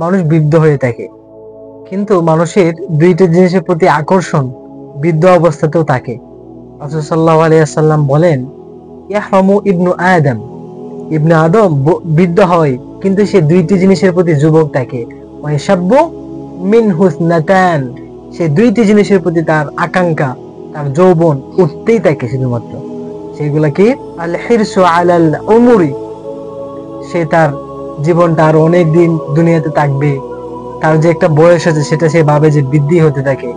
মানুষ বৃদ্ধ হয়ে থাকে, কিন্তু মানুষের দুইটা জিনিসের প্রতি আকর্ষণ বৃদ্ধ অবস্থাতেও থাকে। রাসূল সাল্লাল্লাহু আলাইহি ওয়াসাল্লাম বলেন, ইয়াহরামু ইবনু আদম, ইবনে আদম বৃদ্ধ হয়, কিন্তু সে দুইটি জিনিসের প্রতি যুবক থাকে। ওয়াইশাব্বু মিন হুসনাতান, সে দুইটি জিনিসের প্রতি তার আকাঙ্ক্ষা, তার যৌবন উঠতেই থাকে শুধুমাত্র। সেগুলা কি? আল হিরসু আলাল উমরি, সে তার জীবনটা আর অনেক দিন দুনিয়াতে থাকবে, তার যে একটা বয়স আছে সেটা সে ভাবে যে বৃদ্ধি হতে থাকে,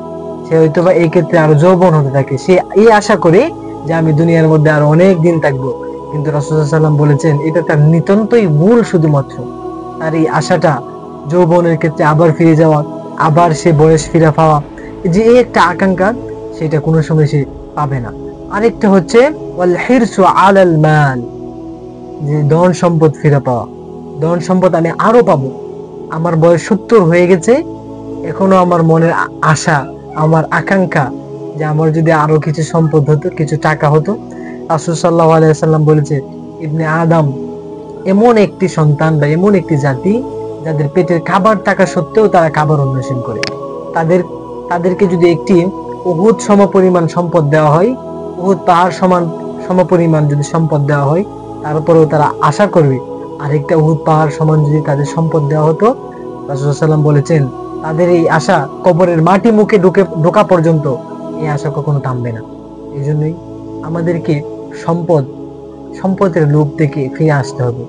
সে হয়তো বা এই ক্ষেত্রে আরো যৌবন হতে থাকে, সে এই আশা করে যে আমি দুনিয়ার মধ্যে আরো অনেক দিন থাকবো। কিন্তু রাসূল সাল্লাল্লাহু আলাইহি ওয়াসাল্লাম বলেছেন এটা তার নিতান্তই ভুল। শুধুমাত্র তার এই আশাটা যৌবনের ক্ষেত্রে আবার ফিরে যাওয়া, আবার সে বয়স ফিরে পাওয়া, যে এই একটা আকাঙ্ক্ষা, সেটা কোনো সময় সে পাবে না। আরেকটা হচ্ছে ওয়াল হিরসু আলাল মাল, যে ধন সম্পদ ফিরে পাওয়া, ধন সম্পদ আমি আরো পাবো, আমার বয়স 70 হয়ে গেছে, এখনো আমার মনের আশা, আমার আকাঙ্ক্ষা যে আমার যদি আরো কিছু সম্পদ হতো, কিছু টাকা হতো। রাসূল সাল্লাল্লাহু আলাইহি ওয়াসাল্লাম বলেছে, ইবনে আদম এমন একটি সন্তান বা এমন একটি জাতি যাদের পেটের খাবার থাকা সত্ত্বেও তারা খাবার অন্বেষণ করে। তাদের তাদেরকে যদি একটি উহুদ সমপরিমাণ সম্পদ দেওয়া হয়, উহুদ পাহাড় সমপরিমাণ যদি সম্পদ দেওয়া হয়, তারপরেও তারা আশা করবে আরেকটা উহুদ পাহাড় সমান যদি তাদের সম্পদ দেওয়া হতো। রাসূল সাল্লাল্লাহু আলাইহি ওয়াসাল্লাম বলেছেন, তাদের এই আশা কবরের মাটি মুখে ঢোকা পর্যন্ত এই আশা কখনো থামবে না। এই জন্যই আমাদেরকে সম্পদের লোভ থেকে ফিরে আসতে হবে।